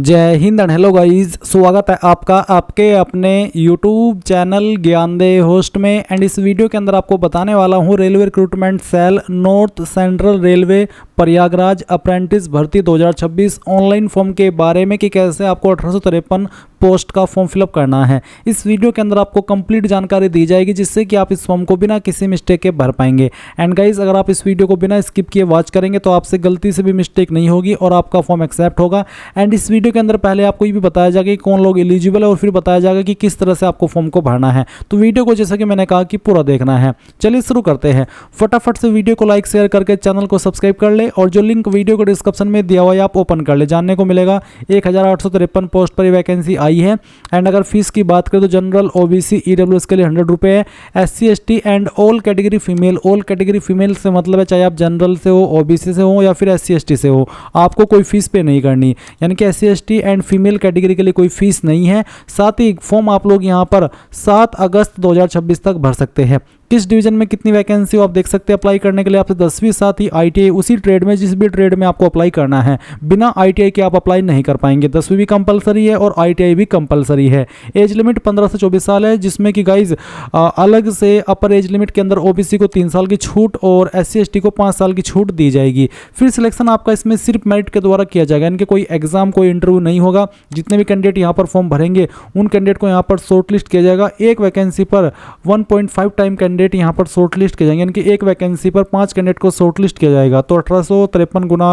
जय Hind and hello guys, स्वागत है आपका आपके अपने यूट्यूब चैनल ज्ञानदे होस्ट में। एंड इस वीडियो के अंदर आपको बताने वाला हूं railway recruitment cell north central railway Prayagraj apprentice भर्ती 2026 ऑनलाइन फॉर्म के बारे में कि कैसे आपको 1853 पोस्ट का फॉर्म फिलअप करना है। इस वीडियो के अंदर आपको कंप्लीट जानकारी दी जाएगी जिससे कि आप इस फॉर्म को बिना किसी मिस्टेक के भर पाएंगे। एंड गाइस, अगर आप इस वीडियो को बिना स्किप किए वॉच करेंगे तो आपसे गलती से भी मिस्टेक नहीं होगी और आपका फॉर्म एक्सेप्ट होगा। एंड इस वीडियो के अंदर पहले आपको ये भी बताया जाएगा कि कौन लोग एलिजिबल है और फिर बताया जाएगा कि किस तरह से आपको फॉर्म को भरना है। तो वीडियो को जैसा कि मैंने कहा कि पूरा देखना है। चलिए शुरू करते हैं। फटाफट से वीडियो को लाइक शेयर करके चैनल को सब्सक्राइब कर ले और जो लिंक वीडियो को डिस्क्रिप्शन में दिया हुआ है आप ओपन कर ले। जानने को मिलेगा 1853 पोस्ट पर वैकेंसी आई है। एंड अगर फीस की बात करें तो जनरल ओबीसी ईडब्ल्यूएस के लिए 100 रुपये है। SC ST and all category female, all category female से मतलब है चाहे आप जनरल से हो, ओबीसी से हो या फिर एससी एसटी से हो, आपको कोई फीस पे नहीं करनी। यानी कि SC ST and female category के लिए कोई फीस नहीं है। साथ ही फॉर्म आप लोग यहाँ पर 7 अगस्त 2026 तक भर सकते हैं। किस डिवीजन में कितनी वैकेंसी हो आप देख सकते हैं। अप्लाई करने के लिए आपसे 10वीं साथ ही आईटीआई, उसी ट्रेड में जिस भी ट्रेड में आपको अप्लाई करना है, बिना आईटीआई के आप अप्लाई नहीं कर पाएंगे। 10वीं भी कंपलसरी है और आईटीआई भी कंपलसरी है। एज लिमिट 15 से 24 साल है, जिसमें कि गाइज अलग से अपर एज लिमिट के अंदर ओबीसी को 3 साल की छूट और एससी एसटी को 5 साल की छूट दी जाएगी। फिर सिलेक्शन आपका इसमें सिर्फ मेरिट के द्वारा किया जाएगा, यानी कि कोई एग्जाम कोई इंटरव्यू नहीं होगा। जितने भी कैंडिडेट यहाँ पर फॉर्म भरेंगे उन कैंडिडेट को यहाँ पर शॉर्ट लिस्ट किया जाएगा। एक वैकेंसी पर 1.5 टाइम कैंडिडेट यहाँ पर शॉर्ट लिस्ट किया जाएंगे, यानी कि एक वैकेंसी पर 5 कैंडिडेट को शॉर्ट लिस्ट किया जाएगा। तो 1853 गुना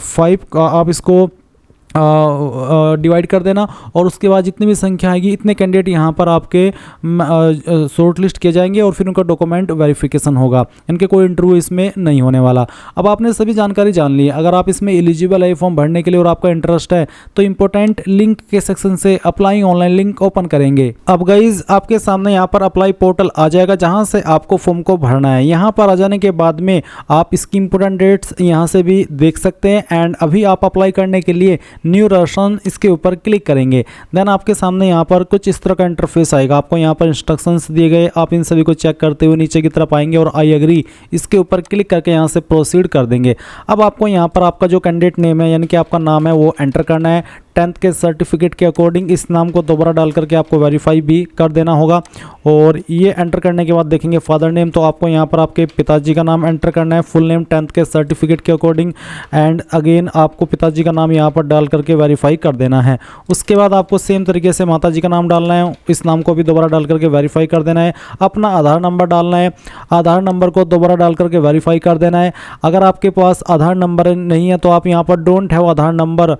5 का आप इसको डिवाइड कर देना और उसके बाद जितनी भी संख्या आएगी इतने कैंडिडेट यहाँ पर आपके शॉर्ट लिस्ट किए जाएंगे और फिर उनका डॉक्यूमेंट वेरिफिकेशन होगा। इनके कोई इंटरव्यू इसमें नहीं होने वाला। अब आपने सभी जानकारी जान ली है। अगर आप इसमें एलिजिबल है फॉर्म भरने के लिए और आपका इंटरेस्ट है तो इंपॉर्टेंट लिंक के सेक्शन से अप्लाई ऑनलाइन लिंक ओपन करेंगे। अब गाइज आपके सामने यहाँ पर अप्लाई पोर्टल आ जाएगा जहाँ से आपको फॉर्म को भरना है। यहाँ पर आ जाने के बाद में आप इसकी इंपॉर्टेंट डेट्स यहाँ से भी देख सकते हैं। एंड अभी आप अप्लाई करने के लिए न्यू रजिस्ट्रेशन इसके ऊपर क्लिक करेंगे। देन आपके सामने यहाँ पर कुछ इस तरह का इंटरफेस आएगा। आपको यहाँ पर इंस्ट्रक्शंस दिए गए, आप इन सभी को चेक करते हुए नीचे की तरफ आएंगे और आई एग्री इसके ऊपर क्लिक करके यहाँ से प्रोसीड कर देंगे। अब आपको यहाँ पर आपका जो कैंडिडेट नेम है यानी कि आपका नाम है वो एंटर करना है। 10th के सर्टिफिकेट के अकॉर्डिंग इस नाम को दोबारा डाल करके आपको वेरीफाई भी कर देना होगा। और ये एंटर करने के बाद देखेंगे फादर नेम, तो आपको यहाँ पर आपके पिताजी का नाम एंटर करना है, फुल नेम 10th के सर्टिफिकेट के अकॉर्डिंग। एंड अगेन आपको पिताजी का नाम यहाँ पर डाल करके वेरीफाई कर देना है। उसके बाद आपको सेम तरीके से माताजी का नाम डालना है, इस नाम को भी दोबारा डाल करके वेरीफाई कर देना है। अपना आधार नंबर डालना है, आधार नंबर को दोबारा डाल करके वेरीफाई कर देना है। अगर आपके पास आधार नंबर नहीं है तो आप यहाँ पर don't have Aadhaar number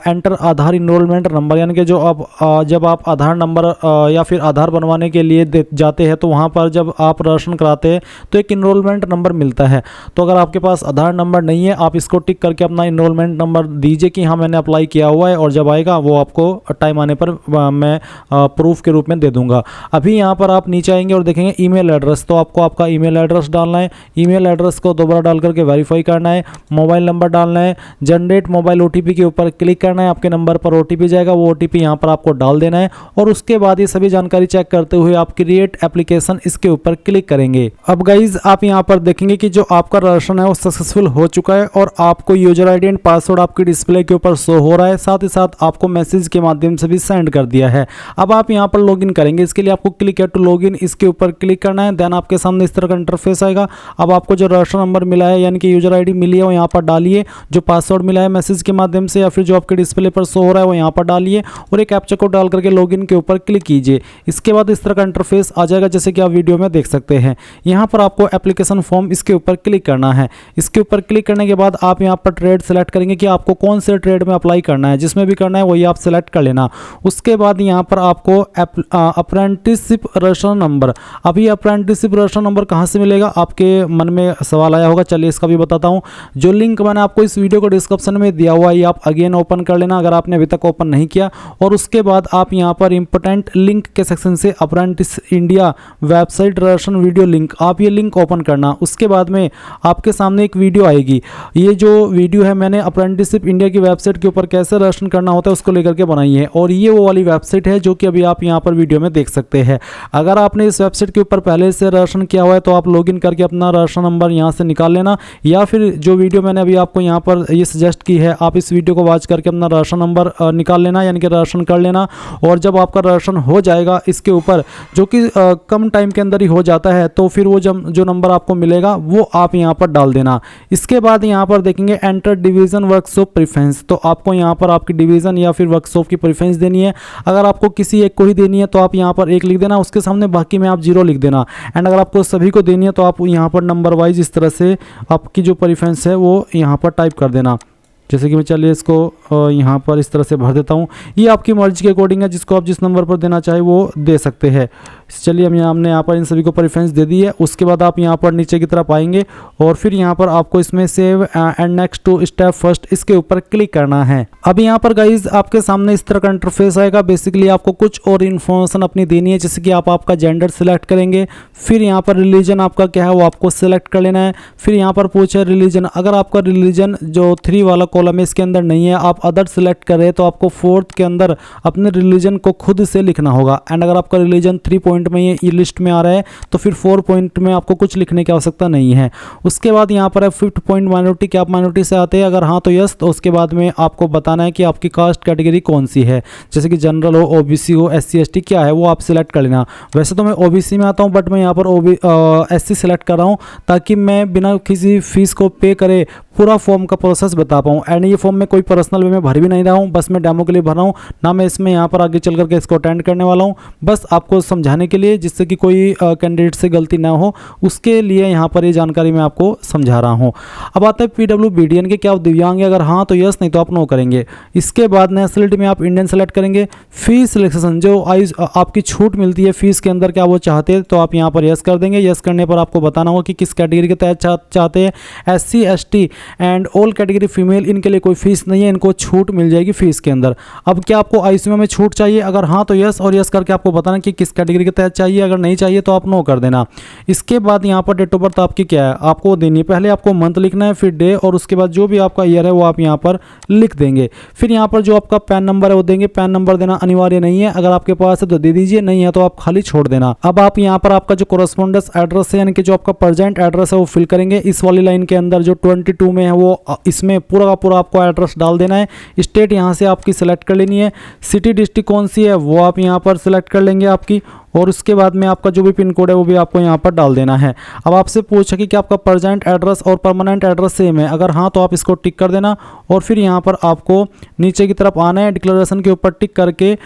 enter Aadhaar enrolment number, यानी कि जो आप जब आप आधार नंबर या फिर आधार बनवाने के लिए जाते हैं तो वहाँ पर जब आप रजिस्ट्रेशन कराते हैं तो एक इनरोलमेंट नंबर मिलता है। तो अगर आपके पास आधार नंबर नहीं है आप इसको टिक करके अपना इनरोलमेंट नंबर दीजिए कि हाँ मैंने अप्लाई किया हुआ है, और जब आएगा वो आपको टाइम आने पर मैं प्रूफ के रूप में दे दूंगा। अभी यहाँ पर आप नीचे आएंगे और देखेंगे ईमेल एड्रेस, तो आपको आपका ईमेल एड्रेस डालना है। ईमेल एड्रेस को दोबारा डाल करके वेरीफाई करना है। मोबाइल नंबर डालना है, जनरेट मोबाइल ओटीपी के ऊपर क्लिक करना है। आपके नंबर पर ओटीपी जाएगा, वो ओटीपी यहाँ पर आपको डाल देना है और उसके बाद ये सभी जानकारी चेक करते हुए आप क्रिएट एप्लीकेशन इसके ऊपर क्लिक करेंगे। अब गाइज आप यहाँ पर देखेंगे कि जो आपका रजिस्ट्रेशन है वो सक्सेसफुल हो चुका है और आपको यूजर आईडी एंड पासवर्ड आपकी डिस्प्ले के ऊपर शो हो रहा है। साथ ही साथ आपको मैसेज के माध्यम से भी सेंड कर दिया है। अब आप यहाँ पर लॉगिन करेंगे। इसके लिए आपको क्लिक है टू लॉगिन, इसके ऊपर क्लिक करना है। देन आपके सामने इस तरह का इंटरफेस आएगा। अब आपको जो रजिस्ट्रेशन नंबर मिला है यानी कि यूजर आईडी मिली है वो यहाँ पर डालिए, जो पासवर्ड मिला है मैसेज के माध्यम से या फिर जो आपके डिस्प्ले पर शो हो रहा है वो यहाँ पर डालिए और एक कैप्चा कोड डाल करके लॉगिन के ऊपर क्लिक कीजिए। इसके बाद इस तरह का इंटरफेस आ जाएगा जैसे कि आप वीडियो में देख सकते हैं। यहाँ पर आपको एप्लीकेशन फॉर्म इसके ऊपर क्लिक करना है। इसके ऊपर क्लिक करने के बाद आप यहाँ पर ट्रेड सेलेक्ट करेंगे कि आपको कौन से ट्रेड में अप्लाई करना है। जिसमें भी करना है वही आप सेलेक्ट कर लेना। उसके बाद यहाँ पर आपको अप्रेंटिसशिप रजिस्ट्रेशन नंबर, अभी अप्रेंटिसशिप रजिस्ट्रेशन नंबर कहाँ से मिलेगा आपके मन में सवाल आया होगा। चलिए इसका भी बताता हूँ। जो लिंक मैंने आपको इस वीडियो को डिस्क्रिप्शन में दिया हुआ है ये आप अगेन ओपन कर लेना अगर आपने अभी तक ओपन नहीं किया। और उसके बाद आप यहाँ पर इंपॉर्टेंट लिंक के सेक्शन से apprentice India website registration video link, आप ये लिंक ओपन करना। उसके बाद में आपके सामने एक वीडियो आएगी। ये जो वीडियो है मैंने अप्रेंटिसशिप इंडिया की वेबसाइट के ऊपर कैसे रजिस्ट्रेशन करना होता है उसको लेकर के बनाई है और ये वो वाली वेबसाइट है जो कि अभी आप यहाँ पर वीडियो में देख सकते हैं। अगर आपने इस वेबसाइट के ऊपर पहले से रजिस्ट्रेशन किया हुआ है तो आप लॉगिन करके अपना रजिस्ट्रेशन नंबर यहाँ से निकाल लेना, या फिर जो वीडियो मैंने अभी आपको यहाँ पर ये सजेस्ट की है आप इस वीडियो को वॉच करके अपना रजिस्ट्रेशन राशन नंबर निकाल लेना, यानी कि राशन कर लेना। और जब आपका राशन हो जाएगा इसके ऊपर, जो कि कम टाइम के अंदर ही हो जाता है, तो फिर वो जो नंबर आपको मिलेगा वो आप यहाँ पर डाल देना। इसके बाद यहाँ पर देखेंगे एंटर डिवीज़न वर्कशॉप प्रेफरेंस, तो आपको यहाँ पर आपकी डिवीज़न या फिर वर्कशॉप की प्रेफरेंस देनी है। अगर आपको किसी एक को ही देनी है तो आप यहाँ पर 1 लिख देना, उसके सामने बाकी में आप 0 लिख देना। एंड अगर आपको सभी को देनी है तो आप यहाँ पर नंबर वाइज इस तरह से आपकी जो प्रेफरेंस है वो यहाँ पर टाइप कर देना। जैसे कि मैं चलिए इसको यहाँ पर इस तरह से भर देता हूँ। ये आपकी मर्जी के अकॉर्डिंग है, जिसको आप जिस नंबर पर देना चाहे वो दे सकते हैं। चलिए हमने यहाँ पर इन सभी को प्रेफरेंस दे दी है। उसके बाद आप यहाँ पर नीचे की तरफ आएंगे और फिर यहाँ पर आपको इसमें save and next to step first, इसके ऊपर क्लिक करना है। अब यहाँ पर गाइज आपके सामने इस तरह का इंटरफेस आएगा। बेसिकली आपको कुछ और इन्फॉर्मेशन अपनी देनी है, जैसे कि आप आपका जेंडर सिलेक्ट करेंगे, फिर यहाँ पर रिलीजन आपका क्या है वो आपको सिलेक्ट कर लेना है। फिर यहाँ पर पूछे रिलीजन, अगर आपका रिलीजन जो 3 वाला कॉलम है इसके अंदर नहीं है, आप अदर सिलेक्ट कर रहे हैं, तो आपको 4th के अंदर अपने रिलीजन को खुद से लिखना होगा। एंड अगर आपका रिलीजन 3 पॉइंट में ये लिस्ट में आ रहा है तो फिर 4 पॉइंट में आपको कुछ लिखने की आवश्यकता नहीं है। उसके बाद यहाँ पर है 5th पॉइंट माइनॉरिटी, क्या आप माइनॉरिटी से आते हैं, अगर हाँ तो यस। तो उसके बाद में आपको बताना है कि आपकी कास्ट कैटेगरी कौन सी है, जैसे कि जनरल हो, ओबीसी हो, SC ST क्या है वो आप सिलेक्ट कर लेना। वैसे तो मैं ओबीसी में आता हूँ, बट मैं यहाँ पर SC सिलेक्ट कर रहा हूँ ताकि मैं बिना किसी फीस को पे करे पूरा फॉर्म का प्रोसेस बता पाऊँ। एंड ये फॉर्म में कोई पर्सनल वे में भर भी नहीं रहा हूँ, बस मैं डेमो के लिए भर रहा हूँ ना, मैं इसमें यहाँ पर आगे चल करके इसको अटेंड करने वाला हूँ, बस आपको समझाने के लिए, जिससे कि कोई कैंडिडेट से गलती ना हो, उसके लिए यहाँ पर ये जानकारी मैं आपको समझा रहा हूँ। अब आता है PWBDN के, क्या आप दिव्यांग है, अगर हाँ तो यस, नहीं तो आप नो करेंगे। इसके बाद नेशनलिटी में आप इंडियन सेलेक्ट करेंगे। फीस सिलेक्शन, जो आपकी छूट मिलती है फीस के अंदर, क्या वो चाहते हैं, तो आप यहाँ पर यस कर देंगे। यस करने पर आपको बताना होगा कि किस कैटेगरी के तहत चाहते हैं। SC ST and all category female, इनके लिए कोई फीस नहीं है, इनको छूट मिल जाएगी फीस के अंदर। अब क्या आपको ICU में छूट चाहिए, अगर हाँ तो यस, और यस करके आपको बताना कि किस कैटेगरी के तहत चाहिए, अगर नहीं चाहिए तो आप नो कर देना। इसके बाद यहाँ पर डेट ऑफ बर्थ आपकी क्या है आपको देनी है, पहले आपको मंथ लिखना है, फिर डे, और उसके बाद जो भी आपका ईयर है वो आप यहाँ पर लिख देंगे। फिर यहाँ पर जो आपका पैन नंबर है वो देंगे। पैन नंबर देना अनिवार्य नहीं है, अगर आपके पास है तो दे दीजिए, नहीं है तो आप खाली छोड़ देना। अब आप यहाँ पर आपका जो कोरस्पोंडेंस एड्रेस है, यानी कि जो आपका प्रेजेंट एड्रेस है वो फिल करेंगे। इस वाली लाइन के अंदर जो 22 में है वो इसमें पूरा का पूरा आपको एड्रेस डाल देना है। स्टेट यहाँ से आपकी सेलेक्ट कर लेनी है। सिटी डिस्ट्रिक्ट कौन सी है वो आप यहाँ पर सेलेक्ट कर लेंगे आपकी, और उसके बाद में आपका जो भी पिन कोड है वो भी आपको यहाँ पर डाल देना है। अब आपसे पूछा कि क्या आपका प्रेजेंट एड्रेस और परमानेंट एड्रेस सेम है, अगर हाँ तो आप इसको टिक कर देना। और फिर यहाँ पर आपको नीचे की तरफ आना है, डिक्लेरेशन के ऊपर टिक करके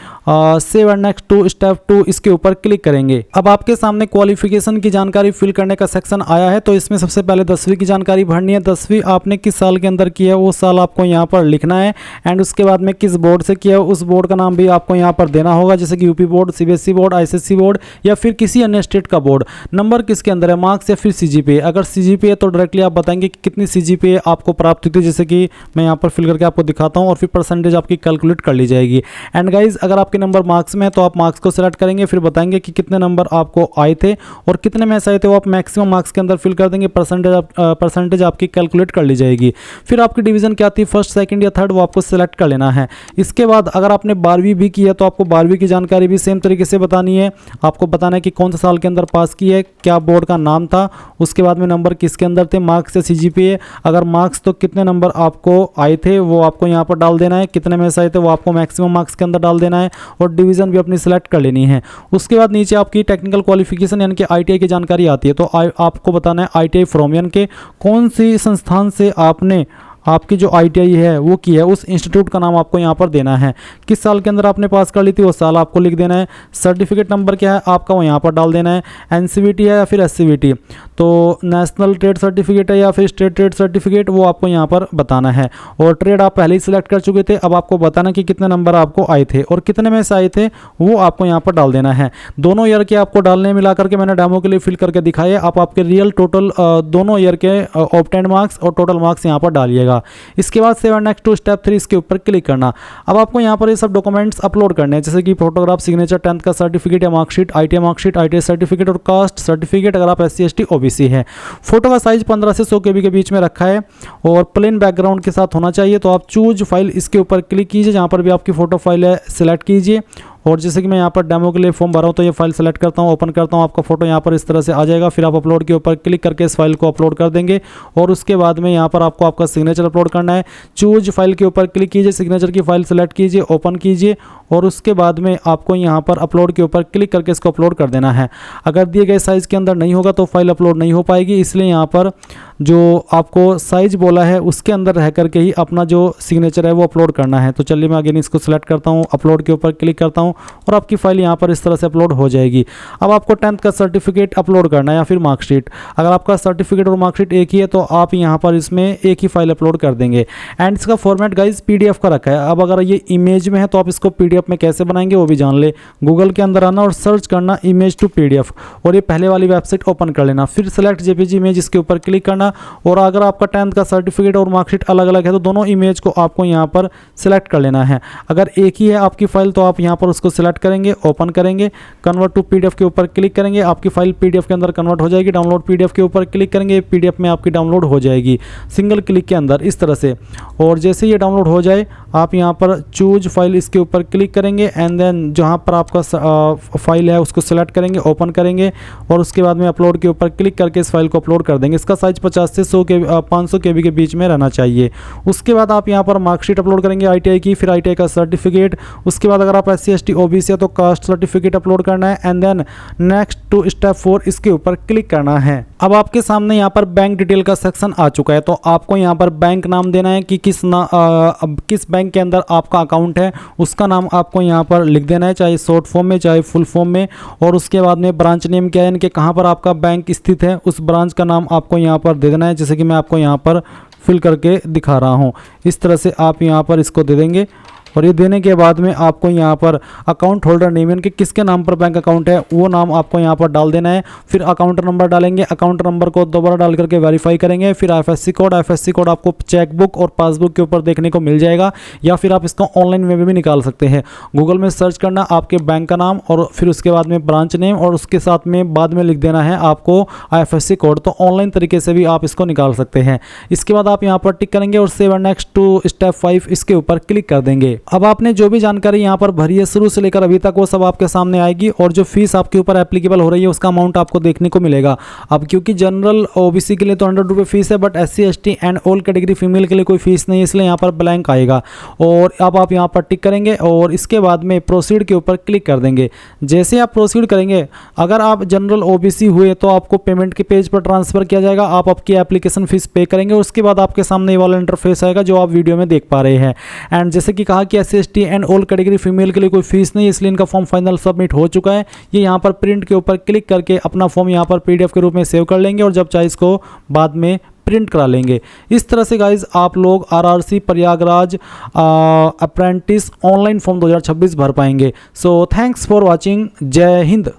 save and next to step 2 इसके ऊपर क्लिक करेंगे। अब आपके सामने क्वालिफिकेशन की जानकारी फिल करने का सेक्शन आया है, तो इसमें सबसे पहले 10वीं की जानकारी भरनी है। 10वीं आपने किस साल के अंदर किया है वो साल आपको यहाँ पर लिखना है। एंड उसके बाद में किस बोर्ड से किया है उस बोर्ड का नाम भी आपको यहाँ पर देना होगा, जैसे कि UP board, CBSE board, ICSE board या फिर किसी अन्य स्टेट का बोर्ड। नंबर किसके अंदर है, मार्क्स या फिर CGPA, अगर CGPA तो डायरेक्टली आप बताएंगे कि कितनी CGPA आपको प्राप्त हुई थी, जैसे कि मैं यहाँ पर फिल करके आपको दिखाता हूँ, और फिर परसेंटेज आपकी कैलकुलेट कर ली जाएगी। एंड गाइज अगर आपके नंबर मार्क्स में है तो आप मार्क्स को सिलेक्ट करेंगे, फिर बताएंगे कि कितने नंबर आपको आए थे और कितने में से आए थे, वो आप मैक्सिमम मार्क्स के अंदर फिल कर देंगे। परसेंटेज आपकी कैलकुलेट कर ली जाएगी। फिर आपकी डिवीजन क्या आती है, फर्स्ट, सेकंड या थर्ड, वो आपको सिलेक्ट कर लेना है। इसके बाद अगर आपने 12वीं भी की है तो आपको 12वीं की जानकारी भी सेम तरीके से बतानी है। आपको बताना है कि कौन सा साल के अंदर पास की है, क्या बोर्ड का नाम था, उसके बाद में नंबर किसके अंदर थे, मार्क्स या CGPA, अगर मार्क्स तो कितने नंबर आपको आए थे वो आपको यहाँ पर डाल देना है, कितने में से आए थे वो आपको मैक्सिमम मार्क्स के अंदर डाल देना है, और डिवीजन भी अपनी सिलेक्ट कर लेनी है। उसके बाद नीचे आपकी टेक्निकल क्वालिफिकेशन यानी कि ITI की जानकारी आती है, तो आपको बताना है ITI फ्रॉम, यानी कि कौन सी संस्थान से आपने आपकी जो ITI है वो की है, उस इंस्टीट्यूट का नाम आपको यहाँ पर देना है। किस साल के अंदर आपने पास कर ली थी वो साल आपको लिख देना है। सर्टिफिकेट नंबर क्या है आपका वो यहाँ पर डाल देना है। NCVT है या फिर SCVT, तो नेशनल ट्रेड सर्टिफिकेट है या फिर स्टेट ट्रेड सर्टिफिकेट, वो आपको यहाँ पर बताना है। और ट्रेड आप पहले ही सिलेक्ट कर चुके थे, अब आपको बताना कि कितने नंबर आपको आए थे और कितने में से आए थे वो आपको यहाँ पर डाल देना है। दोनों ईयर के आपको डालने मिला करके मैंने डेमो के लिए फिल करके दिखाए। आप आपके रियल टोटल दोनों ईयर के ऑब्टेन्ड मार्क्स और टोटल मार्क्स यहाँ पर डालिएगा। इसके बाद सेव नेक्स्ट टू स्टेप 3 इसके ऊपर क्लिक करना। अब आपको यहाँ पर ये सब डॉक्यूमेंट्स अपलोड करने हैं, जैसे कि फोटोग्राफ, सिग्नेचर, 10th का सर्टिफिकेट या marksheet, ITI marksheet, ITI certificate और कास्ट सर्टिफिकेट अगर आप SC ST OBC है। फोटो का साइज 15 से 100 KB के बीच में रखा है और प्लेन बैकग्राउंड के साथ होना चाहिए। तो आप चूज फाइल इसके ऊपर क्लिक कीजिए, जहाँ पर भी आपकी फोटो फाइल है सिलेक्ट कीजिए और जैसे कि मैं यहाँ पर डेमो के लिए फॉर्म भरा हूँ तो ये फाइल सेलेक्ट करता हूँ, ओपन करता हूँ, आपका फोटो यहाँ पर इस तरह से आ जाएगा। फिर आप अपलोड के ऊपर क्लिक करके इस फाइल को अपलोड कर देंगे और उसके बाद में यहाँ पर आपको आपका सिग्नेचर अपलोड करना है। चूज फाइल के ऊपर क्लिक कीजिए, सिग्नेचर की फाइल सेलेक्ट कीजिए, ओपन कीजिए और उसके बाद में आपको यहाँ पर अपलोड के ऊपर क्लिक करके इसको अपलोड कर देना है। अगर दिए गए साइज़ के अंदर नहीं होगा तो फाइल अपलोड नहीं हो पाएगी, इसलिए यहाँ पर जो आपको साइज बोला है उसके अंदर रह करके ही अपना जो सिग्नेचर है वो अपलोड करना है। तो चलिए मैं अगेन इसको सिलेक्ट करता हूँ, अपलोड के ऊपर क्लिक करता हूँ और आपकी फाइल यहाँ पर इस तरह से अपलोड हो जाएगी। अब आपको 10th का सर्टिफिकेट अपलोड करना है या फिर मार्कशीट। अगर आपका सर्टिफिकेट और मार्कशीट एक ही है तो आप यहाँ पर इसमें एक ही फाइल अपलोड कर देंगे। एंड इसका फॉर्मेट गाइज PDF का रखा है। अब अगर ये इमेज में है तो आप इसको PDF में कैसे बनाएंगे वो भी जान ले। गूगल के अंदर आना और सर्च करना इमेज टू PDF और ये पहले वाली वेबसाइट ओपन कर लेना। फिर सेलेक्ट JPG इमेज इसके ऊपर क्लिक करना और अगर आपका 10th का सर्टिफिकेट और मार्कशीट अलग अलग है तो दोनों इमेज को आपको यहाँ पर सिलेक्ट कर लेना है। अगर एक ही है आपकी फाइल तो आप यहाँ पर उसको सिलेक्ट करेंगे, ओपन करेंगे, कन्वर्ट टू PDF के ऊपर क्लिक करेंगे, आपकी फाइल PDF के अंदर कन्वर्ट हो जाएगी। डाउनलोड PDF के ऊपर क्लिक करेंगे, PDF में आपकी डाउनलोड हो जाएगी सिंगल क्लिक के अंदर इस तरह से। और जैसे ये डाउनलोड हो जाए आप यहाँ पर चूज फाइल इसके ऊपर क्लिक करेंगे एंड देन जहाँ पर आपका फाइल है उसको सिलेक्ट करेंगे, ओपन करेंगे और उसके बाद में अपलोड के ऊपर क्लिक करके इस फाइल को अपलोड कर देंगे। इसका साइज 50 से 500 KB के बीच में रहना चाहिए। उसके बाद आप यहाँ पर मार्कशीट अपलोड करेंगे ITI की, फिर ITI का सर्टिफिकेट। उसके बाद अगर आप SC ST OBC है तो कास्ट सर्टिफिकेट अपलोड करना है and then next to step 4 इसके ऊपर क्लिक करना है। अब आपके सामने यहाँ पर बैंक डिटेल का सेक्शन आ चुका है। तो आपको यहाँ पर बैंक नाम देना है कि किस बैंक के अंदर आपका अकाउंट है उसका नाम आपको यहाँ पर लिख देना है, चाहे शॉर्ट फॉर्म में चाहे फुल फॉर्म में। और उसके बाद में ब्रांच नेम क्या है, यानी कि कहाँ पर आपका बैंक स्थित है उस ब्रांच का नाम आपको यहाँ पर दे देना है। जैसे कि मैं आपको यहाँ पर फिल करके दिखा रहा हूँ, इस तरह से आप यहाँ पर इसको दे देंगे। और ये देने के बाद में आपको यहाँ पर अकाउंट होल्डर नेम यानी कि किसके नाम पर बैंक अकाउंट है वो नाम आपको यहाँ पर डाल देना है। फिर अकाउंट नंबर डालेंगे, अकाउंट नंबर को दोबारा डाल करके वेरीफाई करेंगे। फिर IFSC कोड आपको चेकबुक और पासबुक के ऊपर देखने को मिल जाएगा या फिर आप इसको ऑनलाइन में भी निकाल सकते हैं। गूगल में सर्च करना आपके बैंक का नाम और फिर उसके बाद में ब्रांच नेम और उसके साथ में बाद में लिख देना है आपको IFSC कोड। तो ऑनलाइन तरीके से भी आप इसको निकाल सकते हैं। इसके बाद आप यहाँ पर टिक करेंगे और सेव नेक्स्ट टू स्टेप 5 इसके ऊपर क्लिक कर देंगे। अब आपने जो भी जानकारी यहाँ पर भरी है शुरू से लेकर अभी तक वो सब आपके सामने आएगी और जो फीस आपके ऊपर एप्लीकेबल हो रही है उसका अमाउंट आपको देखने को मिलेगा। अब क्योंकि जनरल OBC के लिए तो 100 रुपये फीस है but SC ST and all category female के लिए कोई फीस नहीं है, इसलिए यहाँ पर ब्लैंक आएगा। और अब आप यहाँ पर टिक करेंगे और इसके बाद में प्रोसीड के ऊपर क्लिक कर देंगे। जैसे आप प्रोसीड करेंगे अगर आप जनरल OBC हुए तो आपको पेमेंट के पेज पर ट्रांसफर किया जाएगा, आप आपकी एप्लीकेशन फीस पे करेंगे। उसके बाद आपके सामने ये वाला इंटरफेस आएगा जो आप वीडियो में देख पा रहे हैं। एंड जैसे कि कहा कि SC ST and all category female के लिए कोई फीस नहीं, इसलिए इनका फॉर्म फाइनल सबमिट हो चुका है। ये यहाँ पर प्रिंट के ऊपर क्लिक करके अपना फॉर्म यहाँ पर PDF के रूप में सेव कर लेंगे और जब चाहे इसको बाद में प्रिंट करा लेंगे। इस तरह से गाइज आप लोग RRC Prayagraj apprentice online form 2026 भर पाएंगे। So thanks for watching. जय हिंद।